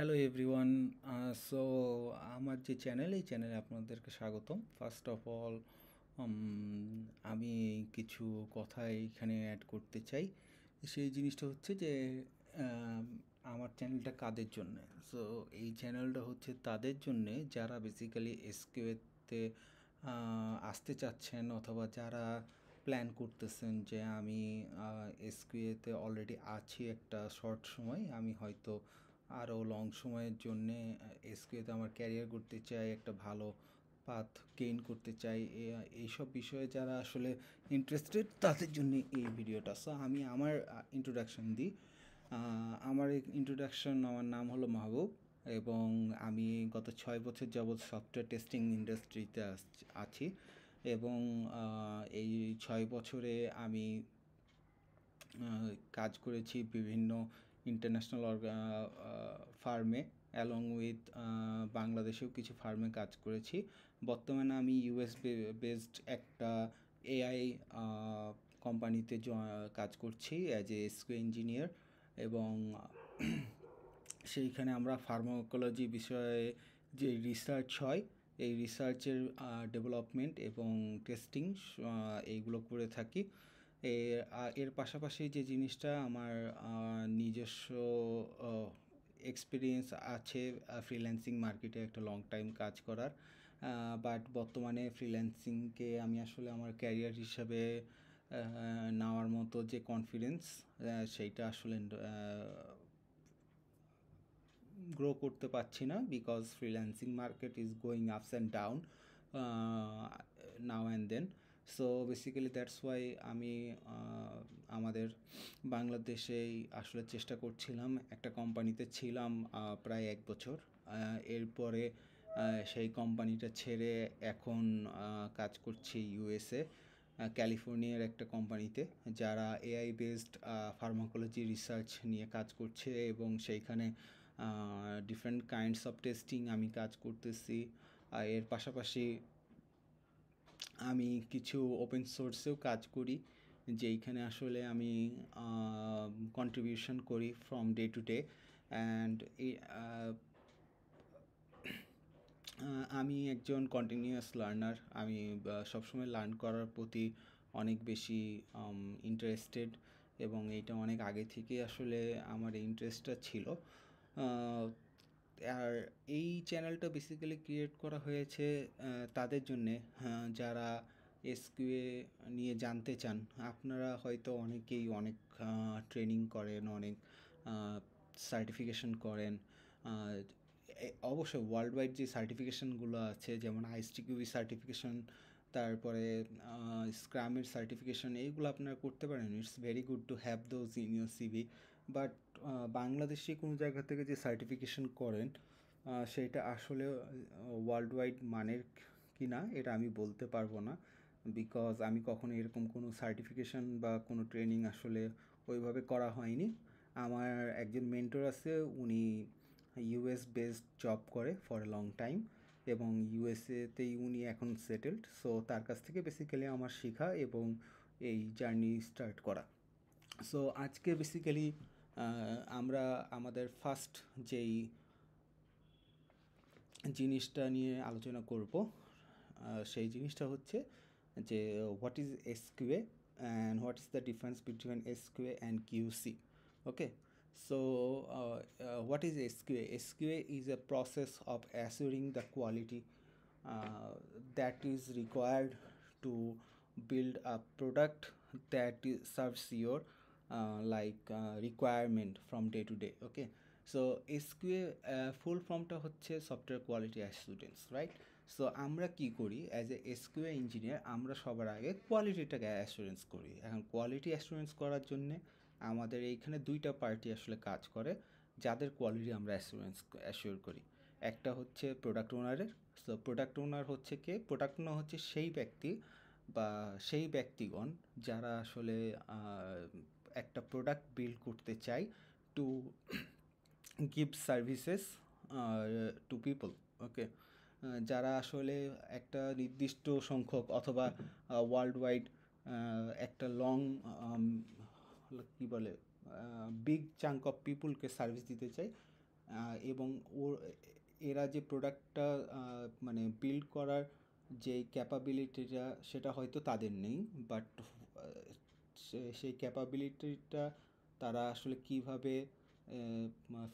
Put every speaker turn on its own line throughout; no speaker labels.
Hello everyone. So আমার যে channel, এই চ্যানেলে আপনাদেরকে স্বাগতম। ফার্স্ট অফ অল আমি কিছু কথা এইখানে অ্যাড করতে চাই। সেই জিনিসটা হচ্ছে যে আম, আমার চ্যানেলটা কাদের জন্যে। সো এই চ্যানেলটা হচ্ছে তাদের জন্যে যারা বেসিক্যালি এসকিউতে আসতে চাচ্ছেন, অথবা যারা প্ল্যান করতেছেন যে আমি এসকিউতে অলরেডি আছি একটা শর্ট সময়, আমি হয়তো আরও লং সময়ের জন্যে এসকিউতে আমার ক্যারিয়ার করতে চাই, একটা ভালো পাথ গেইন করতে চাই। এইসব বিষয়ে যারা আসলে ইন্টারেস্টেড তাদের জন্য এই ভিডিওটা। সো আমি আমার ইন্ট্রোডাকশন দিই। আমার ইন্ট্রোডাকশন, আমার নাম হলো মাহবুব, এবং আমি গত 6 বছর যাবৎ সফটওয়্যার টেস্টিং ইন্ডাস্ট্রিতে আছি। এবং এই 6 বছরে আমি কাজ করেছি বিভিন্ন ইন্টারন্যাশনাল ফার্মে, অ্যালং উইথ বাংলাদেশেও কিছু ফার্মে কাজ করেছি। বর্তমানে আমি ইউএস বেসড একটা এআই কোম্পানিতে কাজ করছি অ্যাজ এ এসকিউ ইঞ্জিনিয়ার। এবং সেইখানে আমরা ফার্মাকোলজি বিষয়ে যে রিসার্চ হয়, এই রিসার্চের ডেভেলপমেন্ট এবং টেস্টিং এইগুলো করে থাকি। এর পাশাপাশি যে জিনিসটা আমার নিজস্ব এক্সপিরিয়েন্স আছে ফ্রিল্যান্সিং মার্কেটে একটা লং টাইম কাজ করার। বাট বর্তমানে ফ্রিল্যান্সিংকে আমি আসলে আমার ক্যারিয়ার হিসাবে নেওয়ার মতো যে কনফিডেন্স, সেইটা আসলে গ্রো করতে পারছি না, because freelancing market is going ups and down now and then. So basically that's why আমি আমাদের বাংলাদেশেই আসলে চেষ্টা করছিলাম। একটা কোম্পানিতে ছিলাম প্রায় 1 বছর। এরপরে সেই কোম্পানিটা ছেড়ে এখন কাজ করছি ইউএসএ, ক্যালিফোর্নিয়ার একটা কোম্পানিতে, যারা এআই বেসড ফার্মাকোলজি রিসার্চ নিয়ে কাজ করছে, এবং সেইখানে ডিফারেন্ট কাইন্ডস অফ টেস্টিং আমি কাজ করতেছি। এর পাশাপাশি আমি কিছু ওপেন সোর্সেও কাজ করি, যেইখানে আসলে আমি কন্ট্রিবিউশন করি from day to day. And আমি একজন কন্টিনিউয়াস লার্নার। আমি সবসময় লার্ন করার প্রতি অনেক বেশি ইন্টারেস্টেড, এবং এইটা অনেক আগে থেকে আসলে আমার এই ইন্টারেস্টটা ছিল। আর এই চ্যানেলটা বেসিক্যালি ক্রিয়েট করা হয়েছে তাদের জন্যে যারা এসকিউএ নিয়ে জানতে চান। আপনারা হয়তো অনেকেই অনেক ট্রেনিং করেন, অনেক সার্টিফিকেশন করেন। অবশ্যই ওয়ার্ল্ড ওয়াইড যে সার্টিফিকেশানগুলো আছে, যেমন আইএসটিকিউবি সার্টিফিকেশন, তারপরে স্ক্রামের সার্টিফিকেশন, এইগুলো আপনারা করতে পারেন। It's very good to have those in your CV. But বাংলাদেশে কোনো জায়গা থেকে যে সার্টিফিকেশন করেন, সেইটা আসলে ওয়ার্ল্ড ওয়াইড মানের কি না এটা আমি বলতে পারবো না, বিকজ আমি কখনো এরকম কোনো সার্টিফিকেশন বা কোনো ট্রেনিং আসলে ওইভাবে করা হয়নি। আমার একজন মেন্টর আছে, উনি ইউএস বেসড জব করে ফর এ লং টাইম, এবং ইউএসএতেই উনি এখন সেটেলড। সো তার কাছ থেকে বেসিক্যালি আমার শেখা এবং এই জার্নি স্টার্ট করা। সো আজকে বেসিক্যালি আমরা আমাদের ফার্স্ট যেই জিনিসটা নিয়ে আলোচনা করব, সেই জিনিসটা হচ্ছে যে what is SQA and what is the difference between SQA and QC. Okay, so what is SQA? SQA is a process of assuring the quality that is required to build a product that serves your requirement from day to day. Okay, so SQA full ফর্মটা হচ্ছে software quality assurance, right? So আমরা কি করি as a এসকিউএ engineer, আমরা সবার আগে কোয়ালিটিটাকে assurance করি। এখন কোয়ালিটি অ্যাসুরেন্স করার জন্যে আমাদের এইখানে দুইটা পার্টি আসলে কাজ করে, যাদের কোয়ালিটি আমরা অ্যাসিওর করি। একটা হচ্ছে প্রোডাক্ট ওনারের। সো প্রোডাক্ট ওনার হচ্ছে কে? প্রোডাক্ট ওনার হচ্ছে সেই ব্যক্তি বা সেই ব্যক্তিগণ যারা আসলে একটা প্রোডাক্ট বিল্ড করতে চায় to give services to people. Okay, যারা আসলে একটা নির্দিষ্ট সংখ্যক অথবা ওয়ার্ল্ড ওয়াইড একটা লং কী বলে বিগ চাঙ্ক অফ পিপুলকে সার্ভিস দিতে চাই, এবং এরা যে প্রোডাক্টটা মানে বিল্ড করার যে ক্যাপাবিলিটিটা সেটা হয়তো তাদের নেই, বাট সেই ক্যাপাবিলিটিটা তারা আসলে কীভাবে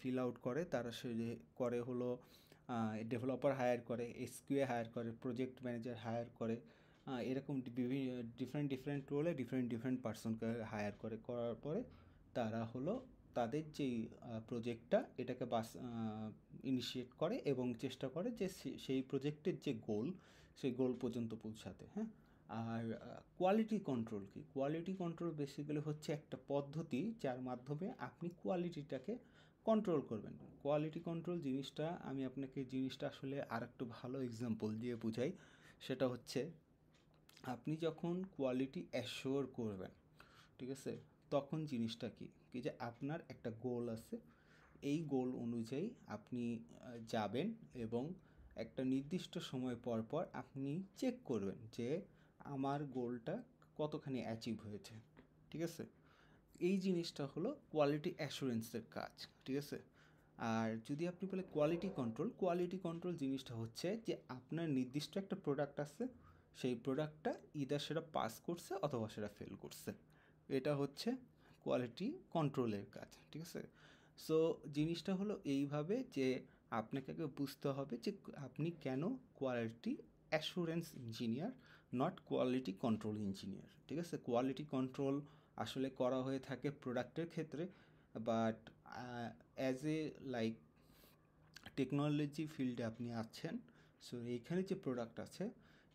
ফিল আউট করে, তারা সে করে হলো ডেভেলপার হায়ার করে, এসকিউএ হায়ার করে, প্রজেক্ট ম্যানেজার হায়ার করে, এরকম ডিফারেন্ট রোলে ডিফারেন্ট পার্সনকে হায়ার করার পরে তারা হলো তাদের যেই প্রজেক্টটা এটাকে ইনিশিয়েট করে এবং চেষ্টা করে যে সেই প্রজেক্টের যে গোল সেই গোল পর্যন্ত পৌঁছাতে। হ্যাঁ, আর কোয়ালিটি কন্ট্রোল কি? কোয়ালিটি কন্ট্রোল বেসিক্যালি হচ্ছে একটা পদ্ধতি যার মাধ্যমে আপনি কোয়ালিটিটাকে কন্ট্রোল করবেন। কোয়ালিটি কন্ট্রোল জিনিসটা আমি আপনাকে আসলে আর একটু ভালো এক্সাম্পল দিয়ে বুঝাই। সেটা হচ্ছে আপনি যখন কোয়ালিটি অ্যাশিওর করবেন, ঠিক আছে, তখন জিনিসটা কি কি যে আপনার একটা গোল আছে, এই গোল অনুযায়ী আপনি যাবেন এবং একটা নির্দিষ্ট সময় পর পর আপনি চেক করবেন যে আমার গোলটা কতখানি অ্যাচিভ হয়েছে। ঠিক আছে, এই জিনিসটা হলো কোয়ালিটি অ্যাসুরেন্সের কাজ। ঠিক আছে, আর যদি আপনি বলে কোয়ালিটি কন্ট্রোল জিনিসটা হচ্ছে যে আপনার নির্দিষ্ট একটা প্রোডাক্ট আছে, সেই প্রোডাক্টটা ইদার সেটা পাস করছে অথবা সেটা ফেল করছে, এটা হচ্ছে কোয়ালিটি কন্ট্রোলের কাজ। ঠিক আছে, সো জিনিসটা হলো এইভাবে যে আপনাকে আগে বুঝতে হবে যে আপনি কেন quality assurance engineer, not quality control engineer. ঠিক আছে, কোয়ালিটি কন্ট্রোল আসলে করা হয়ে থাকে প্রোডাক্টের ক্ষেত্রে, but as a like technology ফিল্ডে আপনি আছেন, সো এইখানে যে প্রোডাক্ট আছে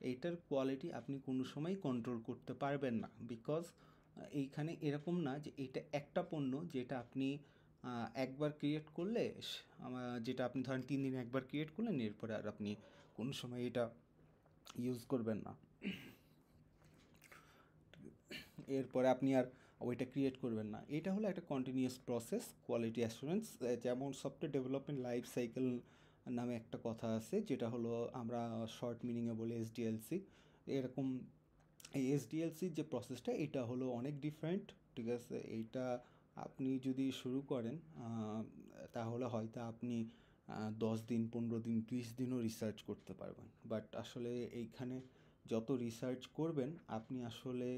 এইটার কোয়ালিটি আপনি কোনো সময় কন্ট্রোল করতে পারবেন না, বিকজ এইখানে এরকম না যে এটা একটা পণ্য যেটা আপনি একবার ক্রিয়েট করলে যেটা আপনি ধরেন 3 দিনে একবার ক্রিয়েট করলেন, এরপরে আর আপনি কোনো সময় এটা ইউজ করবেন না, এরপরে আপনি আর ওইটা ক্রিয়েট করবেন না। এটা হলো একটা কন্টিনিউয়াস প্রসেস কোয়ালিটি অ্যাসুরেন্স। যেমন সফটওয়্যার ডেভেলপমেন্ট লাইফ সাইকেল নামে একটা কথা আছে, যেটা হলো আমরা শর্ট মিনিংয়ে বলি এসডিএলসি। এরকম এই এসডিএলসির যে প্রসেসটা এটা হলো অনেক ডিফারেন্ট। ঠিক আছে, এইটা আপনি যদি শুরু করেন তাহলে হয়তো আপনি 10 দিন, 15 দিন, 20 দিনও রিসার্চ করতে পারবেন, বাট আসলে এইখানে যত রিসার্চ করবেন আপনি আসলে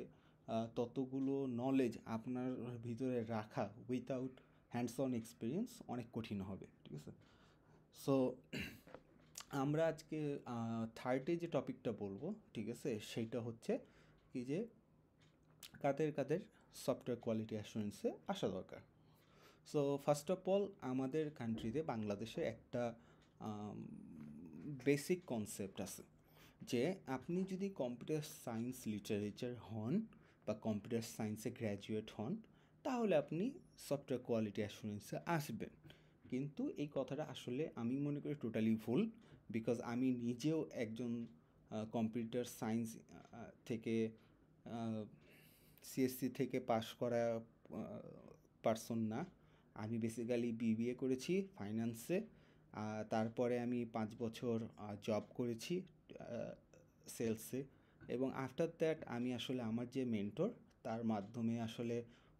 ততগুলো নলেজ আপনার ভিতরে রাখা উইথাউট হ্যান্ডস অন এক্সপিরিয়েন্স অনেক কঠিন হবে। ঠিক আছে, সো আমরা আজকে থার্ডে যে টপিকটা বলবো, ঠিক আছে, সেইটা হচ্ছে কি যে কাদের সফটওয়্যার কোয়ালিটি অ্যাসুরেন্সে আসা দরকার। সো ফার্স্ট অফ অল আমাদের কান্ট্রিতে বাংলাদেশে একটা বেসিক কনসেপ্ট আছে যে আপনি যদি কম্পিউটার সায়েন্স লিটারেচার হন বা কম্পিউটার সায়েন্সে গ্র্যাজুয়েট হন তাহলে আপনি সফটওয়্যার কোয়ালিটি অ্যাসুরেন্সে আসবেন। কিন্তু এই কথাটা আসলে আমি মনে করি টোটালি ভুল, বিকজ আমি নিজেও একজন কম্পিউটার সায়েন্স থেকে সিএসসি থেকে পাশ করা পারসন না। আমি বেসিক্যালি বিবিএ করেছি ফাইন্যান্সে, তারপরে আমি 5 বছর জব করেছি সেলসে, এবং আফটার দ্যাট আমি আসলে আমার যে মেন্টর তার মাধ্যমে আসলে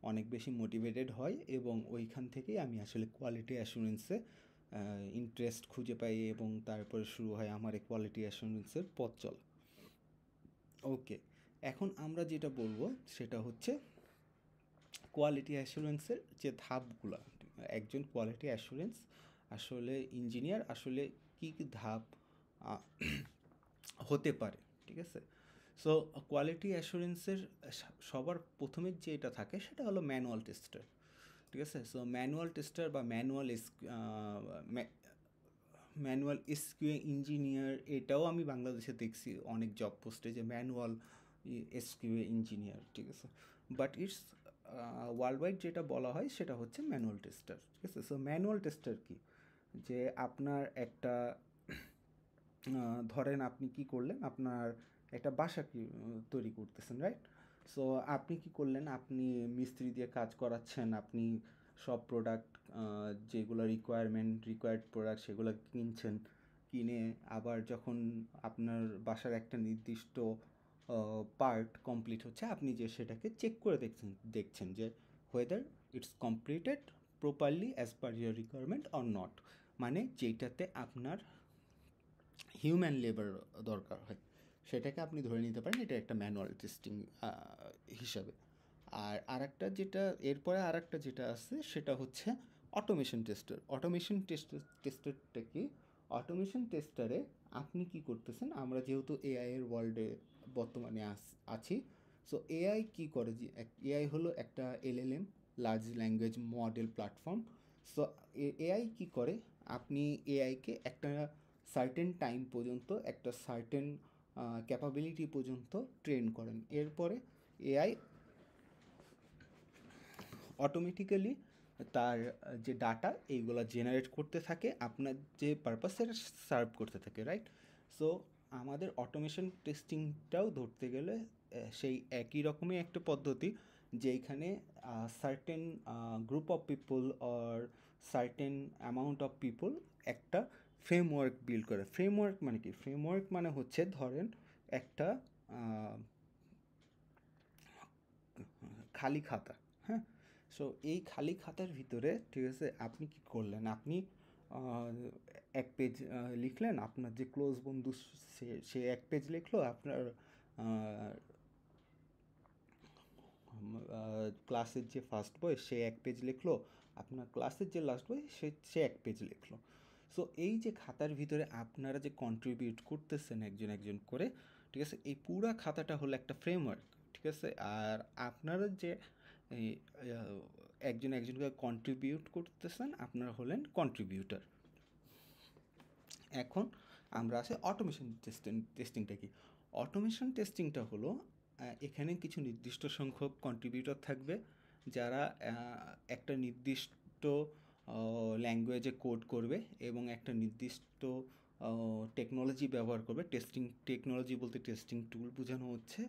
অনেক বেশি মোটিভেটেড হয় এবং ওইখান থেকেই আমি আসলে কোয়ালিটি অ্যাসুরেন্সে ইন্টারেস্ট খুঁজে পাই এবং তারপরে শুরু হয় আমার এই কোয়ালিটি অ্যাসুরেন্সের পথ চলা। ওকে, এখন আমরা যেটা বলবো সেটা হচ্ছে কোয়ালিটি অ্যাসুরেন্সের যে ধাপগুলো। একজন কোয়ালিটি অ্যাসুরেন্স আসলে ইঞ্জিনিয়ার আসলে কী কী ধাপ হতে পারে। ঠিক আছে, সো কোয়ালিটি অ্যাসুরেন্সের সবার প্রথমে যেটা থাকে সেটা হলো ম্যানুয়াল টেস্টার। ঠিক আছে, সো ম্যানুয়াল টেস্টার বা ম্যানুয়াল এসকিউএ ইঞ্জিনিয়ার, এটাও আমি বাংলাদেশে দেখছি অনেক জব পোস্টে যে ম্যানুয়াল এসকিউএ ইঞ্জিনিয়ার। ঠিক আছে, বাট ইটস ওয়ার্ল্ড ওয়াইড যেটা বলা হয় সেটা হচ্ছে ম্যানুয়াল টেস্টার। ঠিক আছে, সো ম্যানুয়াল টেস্টার কি, যে আপনার একটা ধরেন আপনি কি করলেন, আপনার একটা বাসা কি তৈরি করতেছেন, রাইট? সো আপনি কি করলেন, আপনি মিস্ত্রি দিয়ে কাজ করাচ্ছেন, আপনি সব প্রোডাক্ট যেগুলো রিকোয়ার্ড প্রোডাক্ট সেগুলো কিনছেন, কিনে আবার যখন আপনার বাসার একটা নির্দিষ্ট পার্ট কমপ্লিট হচ্ছে আপনি যে সেটাকে চেক করে দেখছেন যে whether it's completed properly as per your requirement or not, মানে যেটাতে আপনার হিউম্যান লেবার দরকার হয় সেটাকে আপনি ধরে নিতে পারেন এটা একটা ম্যানুয়াল টেস্টিং হিসাবে। আর আরেকটা যেটা এরপরে আরেকটা যেটা আছে সেটা হচ্ছে অটোমেশন টেস্টার। টেস্টারটা কি? অটোমেশন টেস্টারে আপনি কি করতেছেন, আমরা যেহেতু এআই এর ওয়ার্ল্ডে বর্তমানে আছি, সো এআই কি করে, যে এআই হলো একটা LLM, large language model platform. So AI কি করে, আপনি এআইকে একটা সার্টেন টাইম পর্যন্ত, একটা সার্টেন ক্যাপাবিলিটি পর্যন্ত ট্রেন করেন, এরপরে এআই অটোমেটিক্যালি তার যে ডাটা এইগুলো জেনারেট করতে থাকে, আপনার যে পারপাস সেটা সার্ভ করতে থাকে, রাইট? সো আমাদের অটোমেশন টেস্টিংটাও ধরতে গেলে সেই একই রকমই একটা পদ্ধতি, যেখানে certain group of people or certain amount of people একটা ফ্রেমওয়ার্ক বিল্ড করে। ফ্রেমওয়ার্ক মানে কি? ফ্রেমওয়ার্ক মানে হচ্ছে ধরেন একটা খালি খাতা, হ্যাঁ? সো এই খালি খাতার ভিতরে, ঠিক আছে, আপনি কি করলেন, আপনি এক পেজ লিখলেন, আপনার যে ক্লোজ বন্ধু সে এক পেজ লিখলো, আপনার ক্লাসের যে ফার্স্ট বয় সে এক পেজ লিখলো, আপনার ক্লাসের যে লাস্ট বয় সে এক পেজ লিখলো। সো এই যে খাতার ভিতরে আপনারা যে কন্ট্রিবিউট করতেছেন একজন একজন করে, ঠিক আছে, এই পুরা খাতাটা হলো একটা ফ্রেমওয়ার্ক, ঠিক আছে। আর আপনারা যে এই একজন একজনকে কন্ট্রিবিউট করতেছেন, আপনারা হলেন কন্ট্রিবিউটার। এখন আমরা আসি অটোমেশন টেস্টিংটা কি? অটোমেশন টেস্টিংটা হলো এখানে কিছু নির্দিষ্ট সংখ্যক কন্ট্রিবিউটর থাকবে যারা একটা নির্দিষ্ট ল্যাঙ্গুয়েজে কোড করবে এবং একটা নির্দিষ্ট টেকনোলজি ব্যবহার করবে। টেস্টিং টেকনোলজি বলতে টেস্টিং টুল বোঝানো হচ্ছে।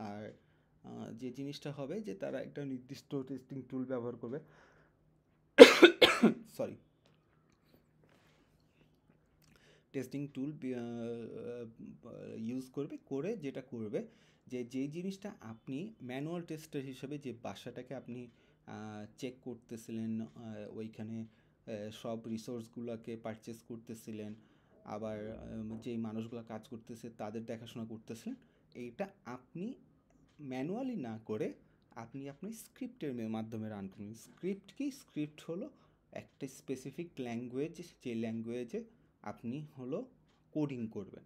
আর যে জিনিসটা হবে যে তারা একটা নির্দিষ্ট টেস্টিং টুল ব্যবহার করবে, সরি, টেস্টিং টুল ইউজ করবে, করে যেটা করবে যে যেই জিনিসটা আপনি ম্যানুয়াল টেস্টার হিসেবে যে বাসাটাকে আপনি চেক করতেছিলেন, ওইখানে সব রিসোর্সগুলোকে পারচেস করতেছিলেন, আবার যেই মানুষগুলো কাজ করতেছে তাদের দেখাশোনা করতেছিলেন, এইটা আপনি ম্যানুয়ালি না করে আপনি স্ক্রিপ্টের মাধ্যমে রান করুন। স্ক্রিপ্ট কি? স্ক্রিপ্ট হলো একটা স্পেসিফিক ল্যাঙ্গুয়েজ, যে ল্যাঙ্গুয়েজে আপনি হলো কোডিং করবেন।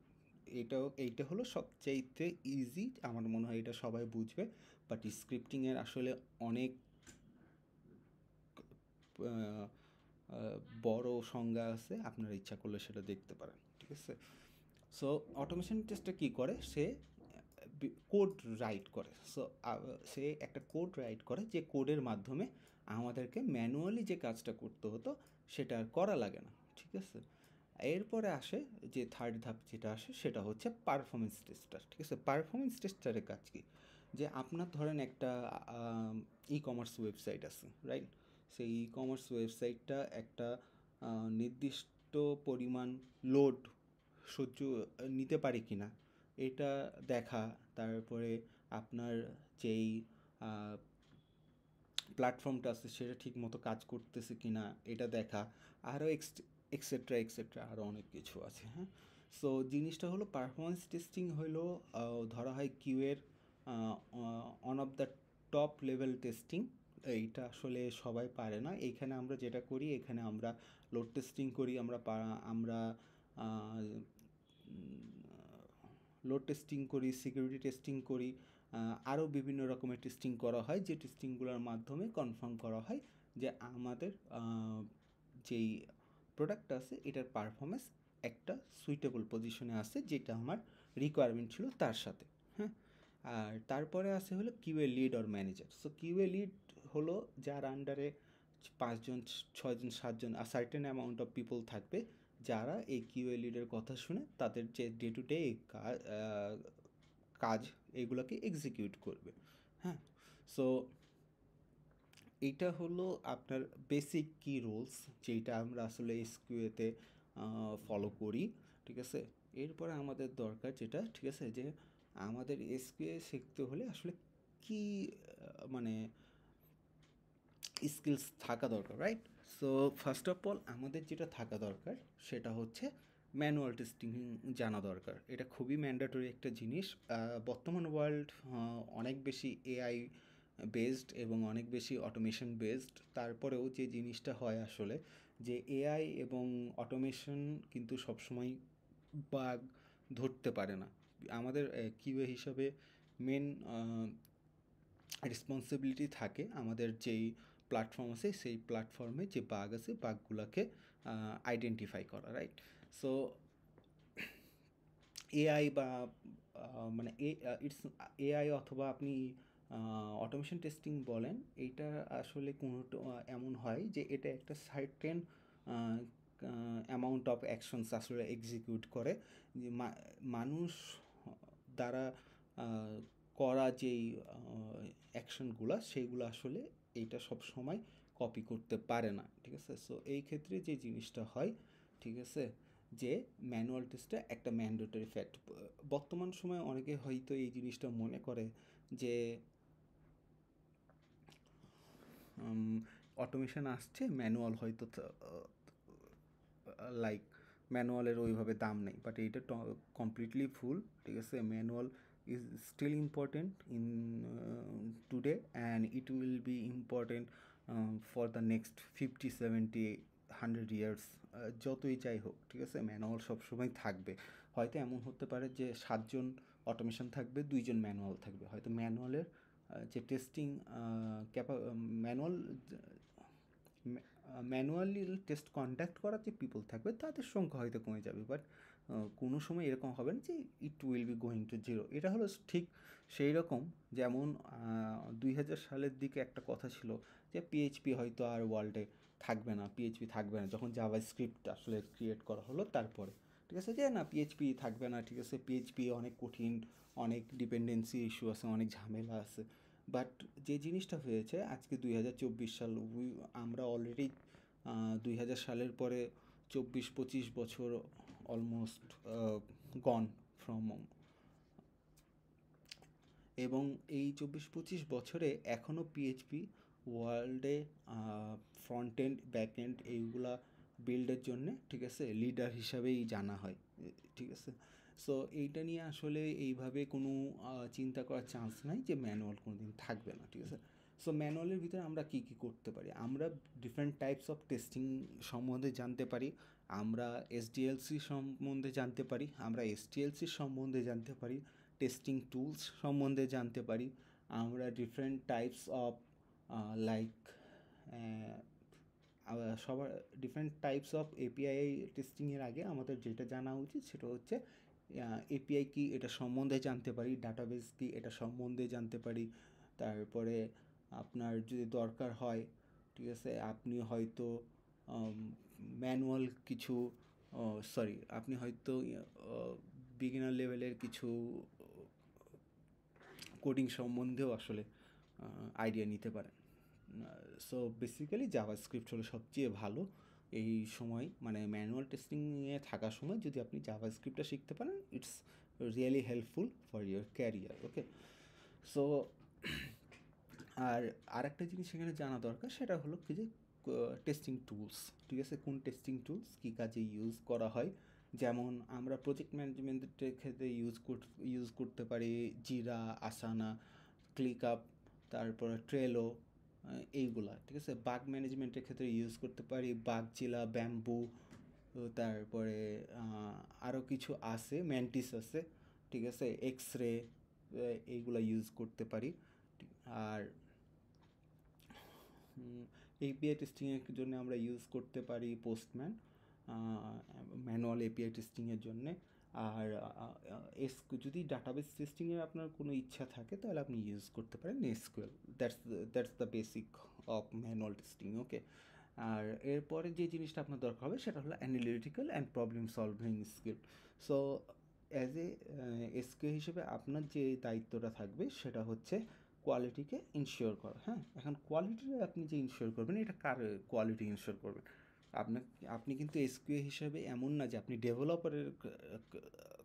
এইটা হলো সবচাইতে ইজি, আমার মনে হয় এটা সবাই বুঝবে। বাট স্ক্রিপ্টিংয়ের আসলে অনেক বড় সংজ্ঞা আছে, আপনারা ইচ্ছা করলে সেটা দেখতে পারেন, ঠিক আছে। সো অটোমেশন টেস্টটা কী করে, সে কোড রাইট করে। সো সে একটা কোড রাইট করে, যে কোডের মাধ্যমে আমাদেরকে ম্যানুয়ালি যে কাজটা করতে হতো সেটা আর করা লাগে না, ঠিক আছে। এরপরে আসে যে থার্ড ধাপ যেটা আসে সেটা হচ্ছে পারফরমেন্স টেস্টার, ঠিক আছে। পারফরমেন্স টেস্টারের কাজ কি? যে আপনার ধরেন একটা ই কমার্স ওয়েবসাইট আছে, রাইট? সেই ই কমার্স ওয়েবসাইটটা একটা নির্দিষ্ট পরিমাণ লোড সহ্য নিতে পারে কি না এটা দেখা, তারপরে আপনার যেই প্ল্যাটফর্মটা আছে সেটা ঠিক মতো কাজ করতেছে কি না এটা দেখা, আরও এক্সেট্রা এক্সেট্রা আরও অনেক কিছু আছে, হ্যাঁ। সো জিনিসটা হলো পারফরমেন্স টেস্টিং হলো ধরা হয় কিউএর one of the top level testing. এইটা আসলে সবাই পারে না। এইখানে আমরা যেটা করি, এখানে আমরা লোড টেস্টিং করি, আমরা লোড টেস্টিং করি, সিকিউরিটি টেস্টিং করি, আরও বিভিন্ন রকমের টেস্টিং করা হয়, যে টেস্টিংগুলোর মাধ্যমে কনফার্ম করা হয় যে আমাদের যেই প্রোডাক্ট আছে এটার পারফরমেন্স একটা সুইটেবল পজিশনে আছে, যেটা আমার রিকোয়ারমেন্ট ছিল তার সাথে, হ্যাঁ। আর তারপরে আছে হলো QA lead or manager. So QA lead হলো যার আন্ডারে 5 জন 6 জন 7 জন সার্টেন অ্যামাউন্ট অফ পিপল থাকবে, যারা এই কিউএ লিডের কথা শুনে তাদের যে ডে টু ডে কাজ এইগুলোকে এক্সিকিউট করবে, হ্যাঁ। সো এইটা হলো আপনার বেসিক কি রুলস, যেটা আমরা আসলে এসকিউএতে ফলো করি, ঠিক আছে। এরপরে আমাদের দরকার যেটা, ঠিক আছে, যে আমাদের এসকিউএ শিখতে হলে আসলে কি মানে স্কিলস থাকা দরকার, right? So first of all আমাদের যেটা থাকা দরকার সেটা হচ্ছে ম্যানুয়াল টেস্টিং জানা দরকার। এটা খুবই ম্যান্ডেটরি একটা জিনিস। বর্তমান ওয়ার্ল্ড অনেক বেশি এআই বেসড এবং অনেক বেশি অটোমেশন বেসড। তারপরেও যে জিনিসটা হয় আসলে যে এআই এবং অটোমেশন কিন্তু সবসময় বাগ ধরতে পারে না। আমাদের কিউএ হিসাবে মেন রেসপন্সিবিলিটি থাকে আমাদের যেই প্ল্যাটফর্ম আছে সেই প্ল্যাটফর্মে যে বাগ আছে বাগগুলোকে আইডেন্টিফাই করা, রাইট? সো এআই বা মানে ইটস এআই অথবা আপনি অটোমেশন টেস্টিং বলেন, এইটা আসলে কোনো এমন হয় যে এটা একটা সার্টেন অ্যামাউন্ট অফ অ্যাকশনস আসলে এক্সিকিউট করে, যে মানুষ দ্বারা করা যেই অ্যাকশনগুলো সেইগুলো আসলে এইটা সব সময় কপি করতে পারে না, ঠিক আছে? সো এই ক্ষেত্রে যে জিনিসটা হয়, ঠিক আছে, যে ম্যানুয়াল টেস্টটা একটা ম্যান্ডেটরি ফ্যাক্ট। বর্তমান সময়ে অনেকে হয়তো এই জিনিসটা মনে করে যে অটোমেশন আসছে, ম্যানুয়াল হয়তো লাইক ম্যানুয়ালের ওইভাবে দাম নেই, বাট এইটা কমপ্লিটলি ভুল, ঠিক আছে? Manual is still important in today and it will be important for the next 50, 70, 100 years. যতই যাই হোক, ঠিক আছে, ম্যানুয়াল সবসময় থাকবে। হয়তো এমন হতে পারে যে 7 জন অটোমেশন থাকবে, 2 জন ম্যানুয়াল থাকবে। হয়তো ম্যানুয়ালের যে testing manual manually test conduct করার যে পিপল থাকবে তাদের সংখ্যা হয়তো কমে যাবে, বাট কোনো সময় এরকম হবে না যে ইট will be going to zero. এটা হলো ঠিক সেই রকম যেমন 2000 সালের দিকে একটা কথা ছিল যে পিএইচপি হয়তো আর ওয়ার্ল্ডে থাকবে না, পিএইচপি থাকবে না, যখন জাভা স্ক্রিপ্ট আসলে ক্রিয়েট করা হলো তারপরে, ঠিক আছে, যে না পিএইচপি থাকবে না, ঠিক আছে, পিএইচপি অনেক কঠিন, অনেক ডিপেন্ডেন্সি ইস্যু আছে, অনেক ঝামেলা আছে। বাট যে জিনিসটা হয়েছে আজকে 2024 সাল, আমরা অলরেডি 2000 সালের পরে 24-25 বছর অলমোস্ট গন ফ্রম, এবং এই 24-25 বছরে এখনও পিএইচপি ওয়ার্ল্ডে ফ্রন্ট এন্ড ব্যাক এন্ড এইগুলা বিল্ডের জন্যে, ঠিক আছে, লিডার হিসাবেই জানা হয়, ঠিক আছে? সো এইটা নিয়ে আসলে এইভাবে কোনো চিন্তা করার চান্স নাই যে ম্যানুয়াল কোনো দিন থাকবে না, ঠিক আছে? সো ম্যানুয়ালের ভিতরে আমরা কী কী করতে পারি? আমরা ডিফারেন্ট টাইপস অফ টেস্টিং সম্বন্ধে জানতে পারি, আমরা এসডিএলসি সম্বন্ধে জানতে পারি, আমরা এসটিএলসি সম্বন্ধে জানতে পারি, টেস্টিং টুলস সম্বন্ধে জানতে পারি, আমরা ডিফারেন্ট টাইপস অফ লাইক সবার ডিফারেন্ট টাইপস অফ এপিআই টেস্টিংয়ের আগে আমাদের যেটা জানা উচিত সেটা হচ্ছে এপিআই কি এটা সম্বন্ধে জানতে পারি, ডাটাবেস কি এটা সম্বন্ধে জানতে পারি। তারপরে আপনার যদি দরকার হয়, ঠিক আছে, আপনি হয়তো ম্যানুয়াল কিছু আপনি হয়তো বিগিনার লেভেলের কিছু কোডিং সম্বন্ধেও আসলে আইডিয়া নিতে পারেন। সো বেসিক্যালি জাভাস্ক্রিপ্ট হলো সবচেয়ে ভালো এই সময়, মানে ম্যানুয়াল টেস্টিংয়ে থাকার সময় যদি আপনি জাভাস্ক্রিপ্টটা শিখতে পারেন, it's really helpful for your career, okay? So আর একটা জিনিস এখানে জানা দরকার, সেটা হলো কি যে টেস্টিং টুলস, ঠিক আছে, কোন টেস্টিং টুলস কী কাজে ইউজ করা হয়। যেমন আমরা প্রজেক্ট ম্যানেজমেন্টের ক্ষেত্রে ইউজ করতে পারি জিরা, আসানা, ক্লিকআপ, তারপরে ট্রেলো, এইগুলা, ঠিক আছে। বাগ ম্যানেজমেন্টের ক্ষেত্রে ইউজ করতে পারি বাগজিলা, ব্যাম্বু, তারপরে আরও কিছু আছে, ম্যান্টিস আছে, ঠিক আছে, এক্সরে, এইগুলা ইউজ করতে পারি। আর এপিআই টেস্টিংয়ের জন্য আমরা ইউজ করতে পারি পোস্টম্যান, ম্যানুয়াল এপিআই টেস্টিংয়ের জন্যে। আর যদি ডাটাবেস টেস্টিংয়ের আপনার কোনো ইচ্ছা থাকে তাহলে আপনি ইউজ করতে পারেন SQL. That's the basic of manual testing, okay? আর এরপরে যে জিনিসটা আপনার দরকার হবে সেটা হলো analytical and problem solving skill. So as a SQA হিসেবে আপনার যে দায়িত্বটা থাকবে সেটা হচ্ছে কোয়ালিটিকে ইনশিওর করা। হ্যাঁ, এখন কোয়ালিটিটা আপনি যে ইনশিওর করবেন, এটা কার কোয়ালিটি ইনশিওর করবেন? আপনি কিন্তু এসকিউ হিসাবে এমন না যে আপনি ডেভেলপারের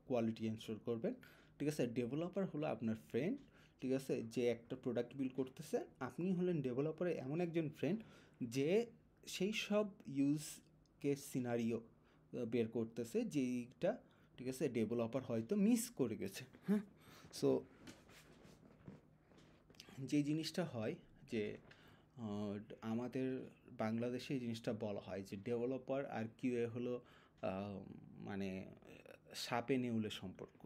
কোয়ালিটি ইনশিওর করবেন, ঠিক আছে? ডেভেলপার হলো আপনার ফ্রেন্ড, ঠিক আছে, যে একটা প্রোডাক্ট বিল্ড করতেছে, আপনি হলেন ডেভেলপারের এমন একজন ফ্রেন্ড যে সেই সব ইউজ কেস সিনারিও বের করতেছে যেইটা, ঠিক আছে, ডেভেলপার হয়তো মিস করে গেছে। হ্যাঁ, সো যে জিনিসটা হয় যে আমাদের বাংলাদেশে এই জিনিসটা বলা হয় যে ডেভেলপার আর কিউএ হলো মানে সাপে নেউলে সম্পর্ক,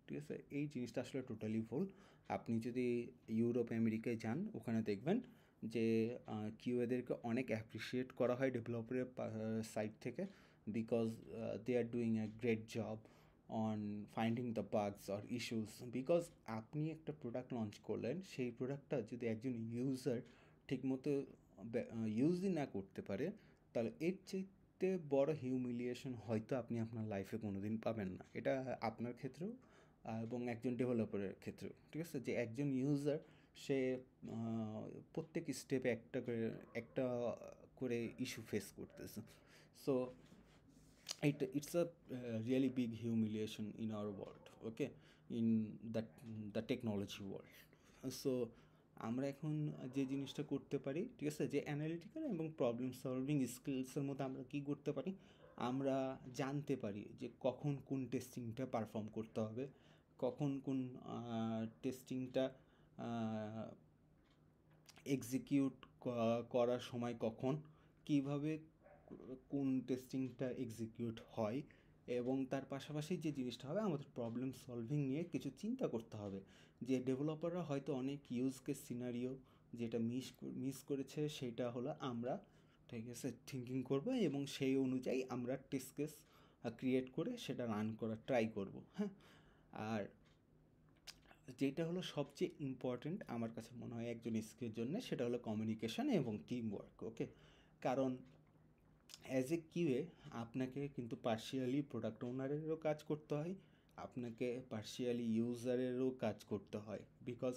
ঠিক আছে। এই জিনিসটা আসলে টোটালি ভুল। আপনি যদি ইউরোপ আমেরিকায় যান, ওখানে দেখবেন যে কিউএদেরকে অনেক অ্যাপ্রিসিয়েট করা হয় ডেভেলপারের সাইড থেকে, because they are doing a great job on finding the bugs or issues. Because আপনি একটা প্রোডাক্ট লঞ্চ করলেন, সেই প্রোডাক্টটা যদি একজন ইউজার ঠিকমতো ইউজই না করতে পারে, তাহলে এর চাইতে বড় হিউমিলিয়েশন হয়তো আপনি আপনার লাইফে কোনো দিন পাবেন না। এটা আপনার ক্ষেত্রেও এবং একজন ডেভেলপারের ক্ষেত্রেও, ঠিক আছে। যে একজন ইউজার সে প্রত্যেক স্টেপে একটা করে ইস্যু ফেস করতেছে। So it's a really big humiliation in our world, okay, in the technology world. So আমরা এখন যে জিনিসটা করতে পারি, ঠিক আছে, যে অ্যানালিটিক্যাল এবং প্রবলেম সলভিং স্কিলসের মধ্যে আমরা কি করতে পারি, আমরা জানতে পারি যে কখন কোন টেস্টিংটা পারফর্ম করতে হবে, কখন কোন টেস্টিংটা এক্সিকিউট করার সময় কখন, কিভাবে কোন টেস্টিংটা এক্সিকিউট হয়, এবং তার পাশাপাশি যে জিনিসটা হবে আমাদের প্রবলেম সলভিং নিয়ে কিছু চিন্তা করতে হবে। যে ডেভেলপাররা হয়তো অনেক ইউজ কেস সিনারিও যেটা মিস করেছে, সেটা হলো আমরা, ঠিক আছে, থিঙ্কিং করবো এবং সেই অনুযায়ী আমরা টেস্ট কেস ক্রিয়েট করে সেটা রান করার ট্রাই করব। হ্যাঁ, আর যেটা হলো সবচেয়ে ইম্পর্ট্যান্ট আমার কাছে মনে হয় একজন স্কিলের জন্য, সেটা হলো কমিউনিকেশন এবং টিম ওয়ার্ক, ওকে। কারণ অ্যাজ এ কিউএ আপনাকে কিন্তু পার্শিয়ালি প্রোডাক্ট ওনারেরও কাজ করতে হয়, আপনাকে পার্শিয়ালি ইউজারেরও কাজ করতে হয়। বিকজ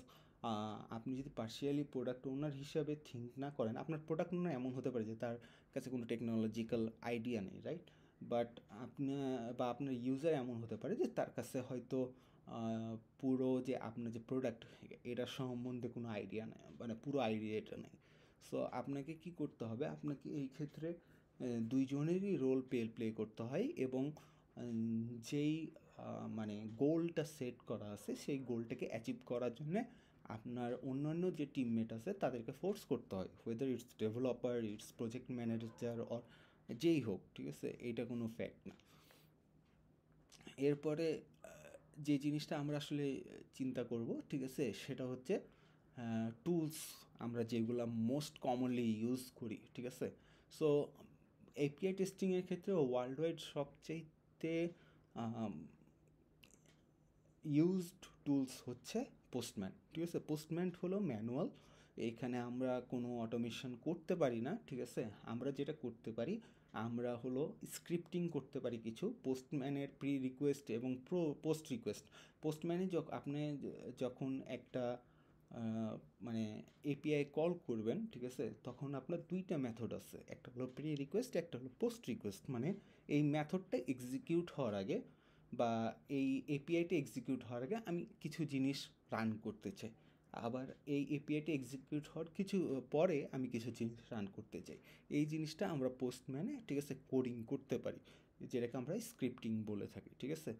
আপনি যদি পার্শিয়ালি প্রোডাক্ট ওনার হিসাবে থিঙ্ক না করেন, আপনার প্রোডাক্ট ওনার এমন হতে পারে যে তার কাছে কোনো টেকনোলজিক্যাল আইডিয়া নেই, রাইট, বাট আপনার ইউজার এমন হতে পারে যে তার কাছে হয়তো পুরো যে আপনার যে প্রোডাক্ট এটা সম্বন্ধে কোনো আইডিয়া নেই, মানে পুরো আইডিয়াটা নেই। সো আপনাকে কি করতে হবে, আপনাকে এই ক্ষেত্রে দুইজনেরই রোল প্লে করতে হয়, এবং যেই মানে গোলটা সেট করা আছে সেই গোলটাকে অ্যাচিভ করার জন্যে আপনার অন্যান্য যে টিমমেট আছে তাদেরকে ফোর্স করতে হয়, whether it's developer, it's project manager or যেই হোক, ঠিক আছে, এইটা কোনো ফ্যাক্ট না। এরপরে যে জিনিসটা আমরা আসলে চিন্তা করব, ঠিক আছে, সেটা হচ্ছে টুলস আমরা যেগুলো মোস্ট কমনলি ইউজ করি, ঠিক আছে। সো এপিআই টেস্টিংয়ের ক্ষেত্রে ওয়ার্ল্ড ওয়াইড সবচেয়ে ইউজড টুলস হচ্ছে পোস্টম্যান, ঠিক আছে। পোস্টম্যান হলো ম্যানুয়াল, এইখানে আমরা কোনো অটোমেশন করতে পারি না, ঠিক আছে। আমরা যেটা করতে পারি, আমরা হলো স্ক্রিপ্টিং করতে পারি কিছু পোস্টম্যানের প্রি রিকোয়েস্ট এবং পোস্ট রিকোয়েস্ট। পোস্টম্যানে আপনি যখন একটা মানে এপিআই কল করবেন, ঠিক আছে, তখন আপনার দুইটা মেথড আছে, একটা হলো প্রি রিকোয়েস্ট, একটা হলো পোস্ট রিকোয়েস্ট। মানে এই মেথডটা এক্সিকিউট হওয়ার আগে বা এই এপিআইটা এক্সিকিউট হওয়ার আগে আমি কিছু জিনিস রান করতে চাই, আবার এই এপিআইটা এক্সিকিউট হওয়ার কিছু পরে আমি কিছু জিনিস রান করতে চাই। এই জিনিসটা আমরা পোস্টম্যানে, ঠিক আছে, কোডিং করতে পারি, যেটাকে আমরা স্ক্রিপ্টিং বলে থাকি, ঠিক আছে।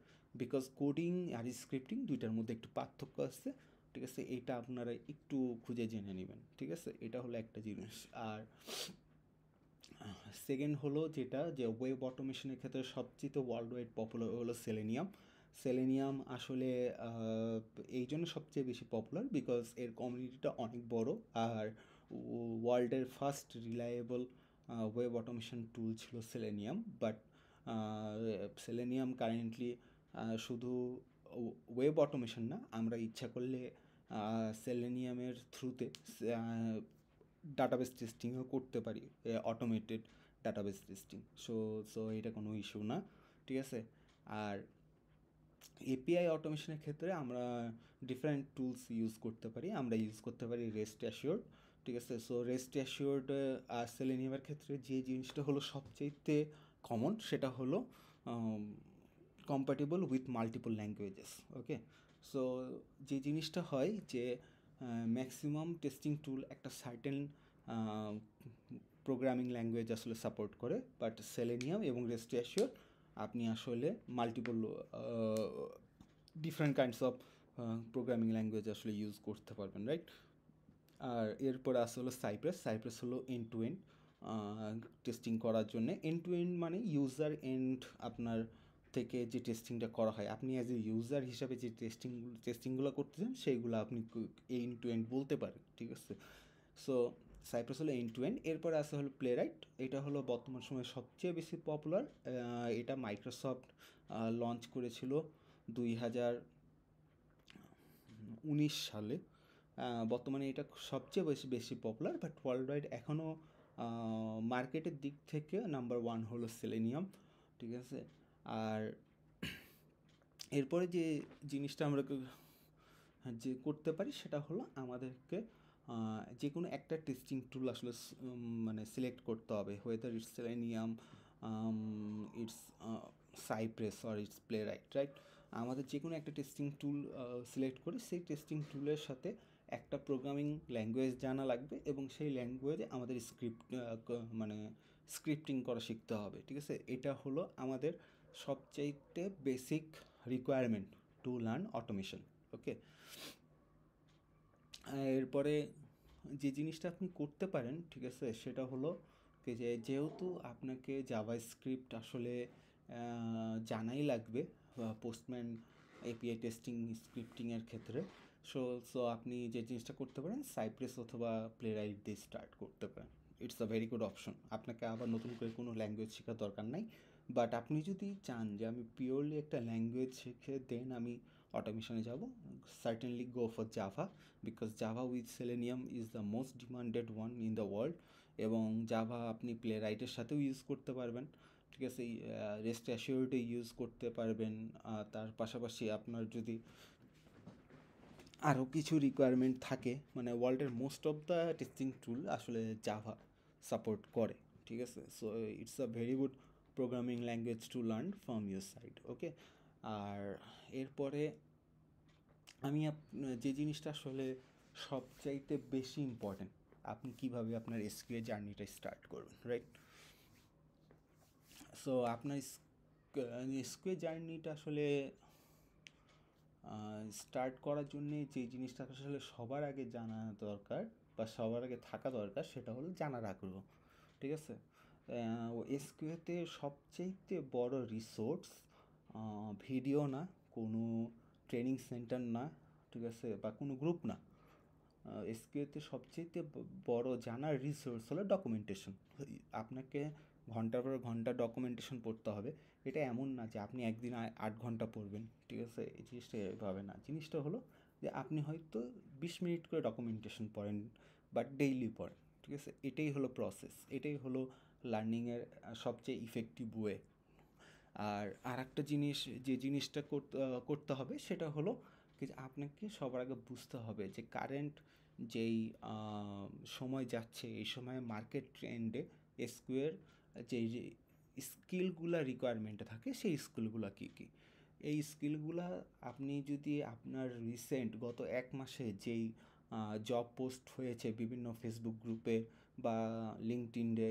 বিকজ কোডিং আর স্ক্রিপ্টিং দুইটার মধ্যে একটু পার্থক্য আছে, ঠিক আছে, এইটা আপনারা একটু খুঁজে জেনে নেবেন, ঠিক আছে। এটা হলো একটা জিনিস। আর সেকেন্ড হলো যেটা, যে ওয়েব অটোমেশনের ক্ষেত্রে সবচেয়ে ওয়ার্ল্ড ওয়াইড পপুলার হলো সেলেনিয়াম। সেলেনিয়াম আসলে এই জন্য সবচেয়ে বেশি পপুলার বিকজ এর কমিউনিটিটা অনেক বড়, আর ওয়ার্ল্ডের ফার্স্ট রিলায়েবল ওয়েব অটোমেশন টুল ছিল সেলেনিয়াম। বাট সেলেনিয়াম কারেন্টলি শুধু ওয়েব অটোমেশন না, আমরা ইচ্ছা করলে সেলেনিয়ামের থ্রুতে ডাটাবেস টেস্টিংও করতে পারি, অটোমেটেড ডাটাবেস টেস্টিং। সো এটা কোনো ইস্যু না, ঠিক আছে। আর এপিআই অটোমেশনের ক্ষেত্রে আমরা ডিফারেন্ট টুলস ইউজ করতে পারি, আমরা ইউজ করতে পারি রেস্ট অ্যাসিওর্ড, ঠিক আছে। সো রেস্ট অ্যাসিওর্ড আর সেলেনিয়ামের ক্ষেত্রে যে জিনিসটা হলো সবচাইতে কমন, সেটা হলো compatible with multiple languages, okay. So যে জিনিসটা হয় যে ম্যাক্সিমাম টেস্টিং টুল একটা সার্টেন প্রোগ্রামিং ল্যাঙ্গুয়েজ আসলে সাপোর্ট করে, বাট সেলেনিয়াম এবং রেস্ট অ্যাসিওর আপনি আসলে multiple different kinds of programming language আসলে ইউজ করতে পারবেন, রাইট? আর এরপরে আসে হলো সাইপ্রেস। সাইপ্রেস হলো এন্ড টু এন্ড টেস্টিং করার জন্য। এন্ড টু এন্ড মানে ইউজার এন্ড আপনার থেকে যে টেস্টিংটা করা হয়, আপনি অ্যাজ এ ইউজার হিসাবে যে টেস্টিংগুলো করতেছেন সেইগুলো আপনি এন্ড টু এন্ড বলতে পারেন, ঠিক আছে? সো সাইপ্রাস হলো এন্ড টু এন্ড। এরপরে আসে হলো প্লেরাইট। এটা হলো বর্তমান সময়ে সবচেয়ে বেশি পপুলার। এটা মাইক্রোসফট লঞ্চ করেছিল 2019 সালে। বর্তমানে এটা সবচেয়ে বেশি পপুলার, বাট ওয়ার্ল্ড ওয়াইড এখনও মার্কেটের দিক থেকে নাম্বার ওয়ান হলো সেলেনিয়াম, ঠিক আছে? আর এরপরে যে জিনিসটা আমরা যে করতে পারি সেটা হলো আমাদেরকে যে কোনো একটা টেস্টিং টুল আসলে মানে সিলেক্ট করতে হবে, whether it's selenium, it's cypress or it's playwright, right? আমাদের যে কোনো একটা টেস্টিং টুল সিলেক্ট করে সেই টেস্টিং টুলের সাথে একটা প্রোগ্রামিং ল্যাঙ্গুয়েজ জানা লাগবে এবং সেই ল্যাঙ্গুয়েজে আমাদের মানে স্ক্রিপ্টিং করা শিখতে হবে, ঠিক আছে? এটা হলো আমাদের সবচাইতে basic requirement to learn automation, okay? এরপরে যে জিনিসটা আপনি করতে পারেন, ঠিক আছে, সেটা হলো কি যে যেহেতু আপনাকে জাভাস্ক্রিপ্ট আসলে জানাই লাগবে পোস্টম্যান এপিআই টেস্টিং স্ক্রিপ্টিংয়ের ক্ষেত্রে, সো সো আপনি যে জিনিসটা করতে পারেন সাইপ্রেস অথবা প্লেরাইট দিয়ে স্টার্ট করতে পারেন। It's a very good option. আপনাকে আবার নতুন করে কোনো ল্যাঙ্গুয়েজ শেখার দরকার নাই। বাট আপনি যদি চান যে আমি পিওরলি একটা ল্যাঙ্গুয়েজ শিখে দেন আমি অটোমেশনে যাব, certainly go for Java, because Java with selenium is the most demanded one in the world. এবং জাভা আপনি প্লে রাইটের সাথেও ইউজ করতে পারবেন, ঠিক আছে? রেস্ট অ্যাসিওরিটি ইউজ করতে পারবেন। তার পাশাপাশি আপনার যদি আরও কিছু রিকোয়ারমেন্ট থাকে, মানে ওয়ার্ল্ডের most of the testing tool আসলে জাভা সাপোর্ট করে, ঠিক আছে? So it's a very good programming language to learn from your side, okay? আর এরপরে আমি যে জিনিসটা আসলে সবচাইতে বেশি ইম্পর্ট্যান্ট, আপনি কীভাবে আপনার এসকিউএল জার্নিটা স্টার্ট করবেন, রাইট? সো আপনার এসকিউএল জার্নিটা আসলে স্টার্ট করার জন্যে যে জিনিসটা আসলে সবার আগে জানা দরকার বা সবার আগে থাকা দরকার সেটা হলো জানার আগ্রহ, ঠিক আছে? এসকিউএতে সবচেয়ে বড় রিসোর্স ভিডিও না, কোনো ট্রেনিং সেন্টার না, ঠিক আছে, বা কোনো গ্রুপ না। এসকিউএতে সবচেয়ে বড় জানার রিসোর্স হলো ডকুমেন্টেশন। আপনাকে ঘন্টার পর ঘন্টা ডকুমেন্টেশন পড়তে হবে। এটা এমন না যে আপনি একদিন 8 ঘন্টা পড়বেন, ঠিক আছে? এই জিনিসটা এভাবে না। জিনিসটা হলো যে আপনি হয়তো 20 মিনিট করে ডকুমেন্টেশন পড়েন, বাট ডেইলি পড়েন, ঠিক আছে? এটাই হলো প্রসেস, এটাই হলো লার্নিংয়ের সবচেয়ে ইফেক্টিভ ওয়ে। আর একটা জিনিস, যে জিনিসটা করতে হবে সেটা হলো কি যে আপনাকে সবার আগে বুঝতে হবে যে কারেন্ট যেই সময় যাচ্ছে এই সময়ে মার্কেট ট্রেন্ডে এসকিউএর যেই যে স্কিলগুলা রিকোয়ারমেন্টে থাকে সেই স্কিলগুলা কী কী। এই স্কিলগুলা আপনি যদি আপনার রিসেন্ট গত 1 মাসে যেই জব পোস্ট হয়েছে বিভিন্ন ফেসবুক গ্রুপে বা লিঙ্কডইনে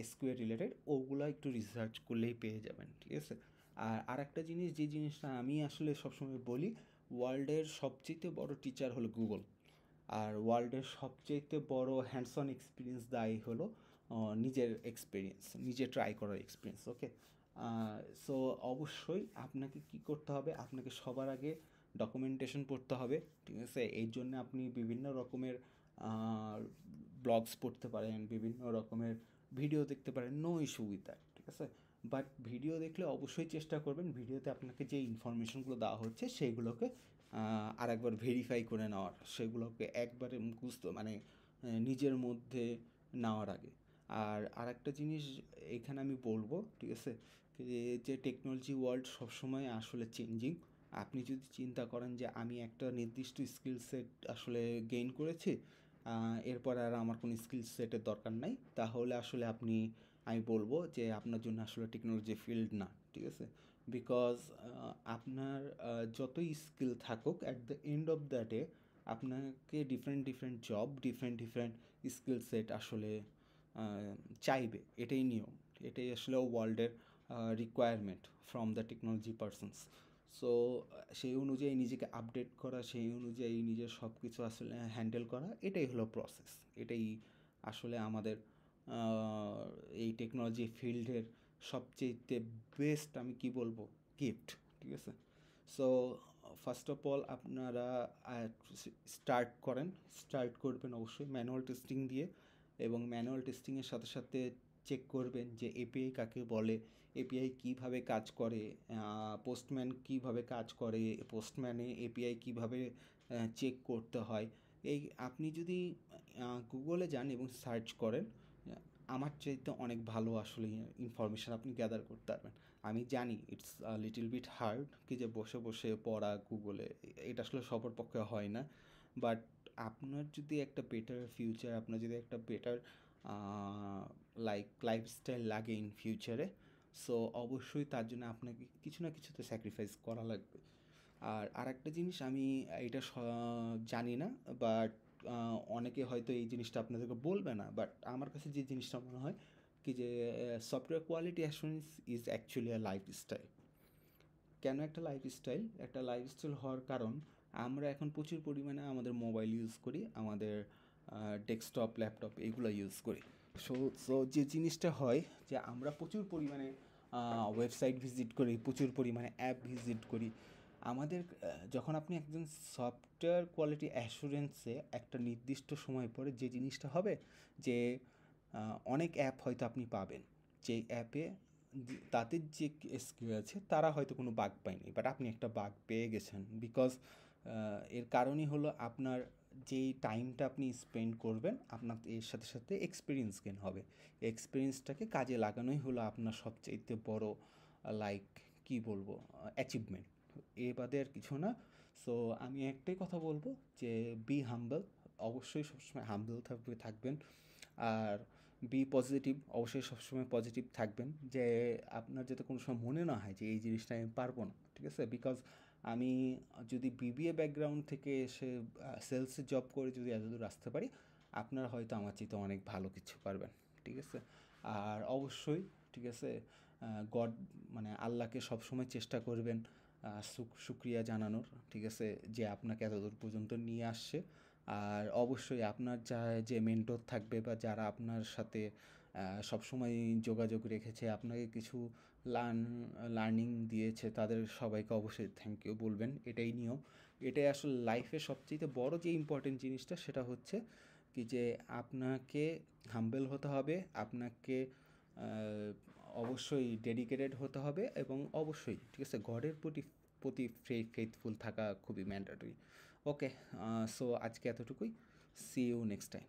এসকিউএল রিলেটেড, ওগুলো একটু রিসার্চ করলেই পেয়ে যাবেন, ঠিক আছে? আর একটা জিনিস, যে জিনিসটা আমি আসলে সবসময় বলি, ওয়ার্ল্ডের সবচেয়ে বড় টিচার হলো গুগল, আর ওয়ার্ল্ডের সবচেয়ে বড় হ্যান্ডস অন এক্সপিরিয়েন্স দেয় হলো নিজের এক্সপিরিয়েন্স, নিজে ট্রাই করার এক্সপিরিয়েন্স, ওকে? সো অবশ্যই আপনাকে কি করতে হবে, আপনাকে সবার আগে ডকুমেন্টেশন পড়তে হবে, ঠিক আছে? এই জন্য আপনি বিভিন্ন রকমের ব্লগস পড়তে পারেন, বিভিন্ন রকমের ভিডিও দেখতে পারেন, নো ইস্যু উইথ দ্যাট, ঠিক আছে? বাট ভিডিও দেখলে অবশ্যই চেষ্টা করবেন ভিডিওতে আপনাকে যে ইনফরমেশনগুলো দেওয়া হচ্ছে সেইগুলোকে আরেকবার ভেরিফাই করে নেওয়ার, সেগুলোকে একবারে মুখস্থ মানে নিজের মধ্যে নেওয়ার আগে। আর আরেকটা জিনিস এখানে আমি বলবো, ঠিক আছে, যে টেকনোলজি ওয়ার্ল্ড সবসময় আসলে চেঞ্জিং। আপনি যদি চিন্তা করেন যে আমি একটা নির্দিষ্ট স্কিল সেট আসলে গেইন করেছি, এরপর আর আমার কোনো স্কিল সেটের দরকার নাই, তাহলে আসলে আমি বলবো যে আপনার জন্য আসলে টেকনোলজি ফিল্ড না, ঠিক আছে? বিকজ আপনার যতই স্কিল থাকুক at the end of the day আপনাকে different different job different different skill set আসলে চাইবে, এটাই নিয়ম, এটাই আসলে ওয়ার্ল্ডের requirement from the technology persons. So সেই অনুযায়ী নিজেকে আপডেট করা, সেই অনুযায়ী নিজের সব কিছু আসলে হ্যান্ডেল করা, এটাই হলো প্রসেস, এটাই আসলে আমাদের এই টেকনোলজি ফিল্ডের সবচেয়ে বেস্ট আমি কি বলবো গিফট, ঠিক আছে। সো ফার্স্ট অফ অল আপনারা স্টার্ট করবেন অবশ্যই ম্যানুয়াল টেস্টিং দিয়ে, এবং ম্যানুয়াল টেস্টিংয়ের সাথে সাথে চেক করবেন যে এপিআই কাকে বলে, এপিআই কীভাবে কাজ করে, পোস্টম্যান কীভাবে কাজ করে, পোস্টম্যানে এপিআই কীভাবে চেক করতে হয়। এই আপনি যদি গুগলে যান এবং সার্চ করেন, আমার চাইতে অনেক ভালো আসলে ইনফরমেশান আপনি গ্যাদার করতে পারবেন। আমি জানি ইটস লিটল বিট হার্ড কি যে বসে বসে পড়া গুগলে, এটা আসলে সবার পক্ষে হয় না, বাট আপনার যদি একটা বেটার ফিউচার, আপনার যদি একটা বেটার লাইফস্টাইল লাগে ইন ফিউচারে, সো অবশ্যই তার জন্য আপনাকে কিছু না কিছু তো স্যাক্রিফাইস করা লাগবে। আর আরেকটা জিনিস আমি এটা জানি না, বাট অনেকে হয়তো এই জিনিসটা আপনাদেরকে বলবে না, বাট আমার কাছে যে জিনিসটা মনে হয় কি যে software quality assurance is actually a lifestyle. কেন একটা লাইফস্টাইল? একটা লাইফস্টাইল হওয়ার কারণ আমরা এখন প্রচুর পরিমাণে আমাদের মোবাইল ইউজ করি, আমাদের ডেস্কটপ ল্যাপটপ এগুলো ইউজ করি। সো সো যে জিনিসটা হয় যে আমরা প্রচুর পরিমাণে ওয়েবসাইট ভিজিট করি, প্রচুর পরিমাণে অ্যাপ ভিজিট করি। আমাদের যখন আপনি একজন সফটওয়্যার কোয়ালিটি অ্যাসুরেন্সে একটা নির্দিষ্ট সময় পরে যে জিনিসটা হবে যে অনেক অ্যাপ হয়তো আপনি পাবেন, যে অ্যাপে তাদের যে স্কিল আছে তারা হয়তো কোনো বাগ পায়নি, বাট আপনি একটা বাগ পেয়ে গেছেন, বিকজ এর কারণই হলো আপনার যেই টাইমটা আপনি স্পেন্ড করবেন আপনার এর সাথে সাথে এক্সপিরিয়েন্স গেন হবে। এক্সপিরিয়েন্সটাকে কাজে লাগানোই হলো আপনার সবচাইতে বড় লাইক কি বলবো অ্যাচিভমেন্ট, এ বাদে আর কিছু না। সো আমি একটাই কথা বলবো যে বি হাম্বল, অবশ্যই সবসময় হাম্বল থাকবেন। আর বি পজিটিভ, অবশ্যই সবসময় পজিটিভ থাকবেন, যে আপনার যাতে কোনো সময় মনে না হয় যে এই জিনিসটা আমি পারবো না, ঠিক আছে। বিকজ আমি যদি বিবিএ ব্যাকগ্রাউন্ড থেকে এসে সেলসে জব করে যদি এতদূর আসতে পারি, আপনারা হয়তো আমার চেয়ে অনেক ভালো কিছু পারবেন, ঠিক আছে। আর অবশ্যই, ঠিক আছে, গড মানে আল্লাহকে সবসময় চেষ্টা করবেন শুক্রিয়া জানানোর, ঠিক আছে, যে আপনাকে এতদূর পর্যন্ত নিয়ে আসছে। আর অবশ্যই আপনার যে মেন্টর থাকবে বা যারা আপনার সাথে সবসময় যোগাযোগ রেখেছে, আপনাকে কিছু লার্নিং দিয়েছে, তাদের সবাইকে অবশ্যই থ্যাংক ইউ বলবেন, এটাই নিয়ম। এটাই আসলে লাইফের সবচেয়ে বড় যে ইম্পর্টেন্ট জিনিসটা সেটা হচ্ছে কি যে আপনাকে হাম্বেল হতে হবে, আপনাকে অবশ্যই ডেডিকেটেড হতে হবে, এবং অবশ্যই, ঠিক আছে, গডের প্রতি প্রতি ফেথফুল থাকা খুবই ম্যান্ডেটরি। ওকে, সো আজকে এতটুকুই। See you next time.